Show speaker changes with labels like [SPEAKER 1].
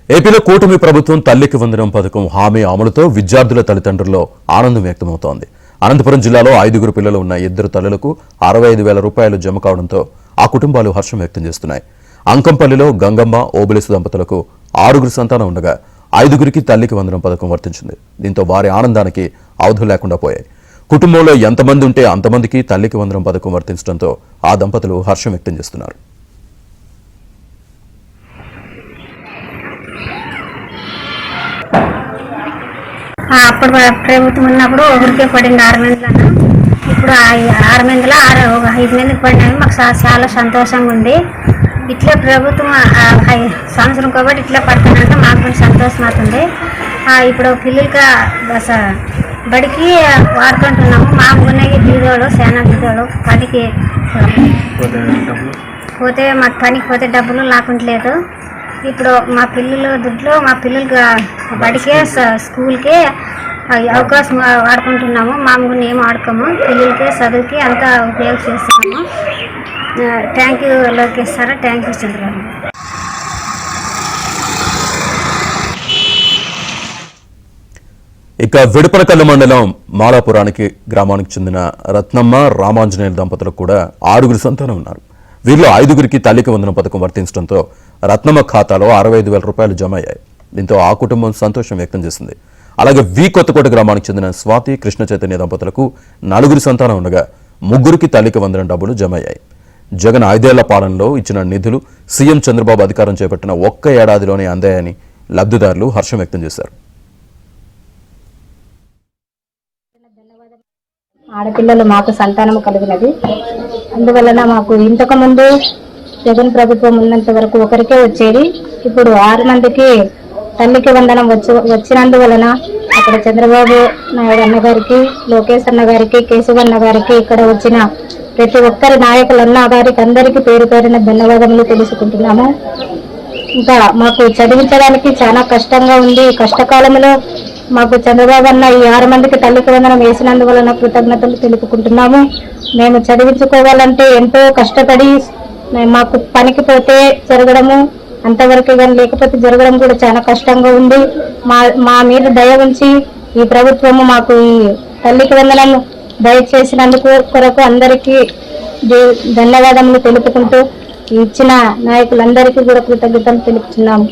[SPEAKER 1] ఏపీలో కూటమి ప్రభుత్వం తల్లికి వందనం పథకం హామీ అమలుతో విద్యార్థుల తల్లిదండ్రుల్లో ఆనందం వ్యక్తమవుతోంది. అనంతపురం జిల్లాలో 5 పిల్లలు ఉన్న 2 తల్లులకు 65,000 రూపాయలు జమ కావడంతో ఆ కుటుంబాలు హర్షం వ్యక్తం చేస్తున్నాయి. అంకంపల్లిలో గంగమ్మ, ఓబులేసు దంపతులకు 6 సంతానం ఉండగా 5కి తల్లికి వందనం పథకం వర్తించింది. దీంతో వారి ఆనందానికి అవధులు లేకుండా పోయాయి. కుటుంబంలో ఎంతమంది ఉంటే అంతమందికి తల్లికి వందనం పథకం వర్తించడంతో ఆ దంపతులు హర్షం వ్యక్తం చేస్తున్నారు.
[SPEAKER 2] అప్పుడు ప్రభుత్వం ఉన్నప్పుడు ఒకరికే పడింది 6 మందిలో. ఇప్పుడు 6 మందిలో 5 మందికి పడినవి మాకు చాలా సంతోషంగా ఉంది. ఇట్లే ప్రభుత్వం సంవత్సరం కాబట్టి ఇట్లా పడుతుందంటే మాకు కొంచెం సంతోషం అవుతుంది. ఇప్పుడు పిల్లలకి బడికి వాడుకుంటున్నాము. మా ఊరినకి బీదోడు చాలా బీదోడు పనికి పోతే మాకు పనికి పోతే డబ్బులు లాకుంటలేదు. ఇప్పుడు మా పిల్లలు దుడ్లు మా పిల్లలకి బడికే స్కూల్కే అవకాశం వాడుకుంటున్నాము. మామూలుగా ఏం వాడుకోము. పిల్లలకి చదువుకి అంతా ఉపయోగం చేస్తున్నాము. Thank you Lokesh sir, thank you Chandrababu.
[SPEAKER 1] ఇక విడపలకల్లు మండలం మాలాపురానికి గ్రామానికి చెందిన రత్నమ్మ, రామాంజనేయుల దంపతులకు కూడా 6 సంతానం ఉన్నారు. వీరిలో 5కి తల్లికి వందనం పథకం వర్తించడంతో రత్నమ్మ ఖాతాలో 65,000 రూపాయలు జమ అయ్యాయి. దీంతో ఆ కుటుంబం సంతోషం వ్యక్తం చేసింది. అలాగే కొత్తకోట గ్రామానికి చెందిన స్వాతి, కృష్ణ చైతన్య దంపతులకు 4 సంతానం ఉండగా 3కి తల్లికి వందనం డబ్బులు జమ అయ్యాయి. జగన్ 5 ఏళ్ల పాలనలో ఇచ్చిన నిధులు సీఎం చంద్రబాబు అధికారం చేపట్టిన ఒక్క ఏడాదిలోనే అందాయని లబ్ధిదారులు హర్షం వ్యక్తం చేశారు.
[SPEAKER 3] ఆడపిల్లలు మాకు సంతానం కలిగినది. అందువలన మాకు ఇంతకు ముందు జగన్ ప్రభుత్వం ఉన్నంత వరకు ఒకరికే వచ్చేది. ఇప్పుడు 6 మందికి తల్లికి వందనం వచ్చినందువలన అక్కడ చంద్రబాబు నాయుడు అన్న గారికి, లోకేష్ అన్న గారికి, కేశవ్ అన్న గారికి, ఇక్కడ వచ్చిన ప్రతి ఒక్కరి నాయకులన్న గారికి అందరికీ పేరు పేరున ధన్యవాదములు తెలుసుకుంటున్నాము. ఇంకా మాకు చదివించడానికి చాలా కష్టంగా ఉంది. కష్టకాలంలో మాకు చంద్రబాబు అన్న ఈ 6 మందికి తల్లికి వందనం వేసినందువలన కృతజ్ఞతలు తెలుపుకుంటున్నాము. మేము చదివించుకోవాలంటే ఎంతో కష్టపడి మాకు పనికి పోతే జరగడము, అంతవరకు కానీ లేకపోతే జరగడం కూడా చాలా కష్టంగా ఉంది. మా మీద దయ ఉంచి ఈ ప్రభుత్వము మాకు ఈ తల్లికి వందనం దయచేసినందుకు కొరకు అందరికీ ధన్యవాదములు తెలుపుకుంటూ ఇచ్చిన నాయకులందరికీ కూడా కృతజ్ఞతలు తెలుపుతున్నాము.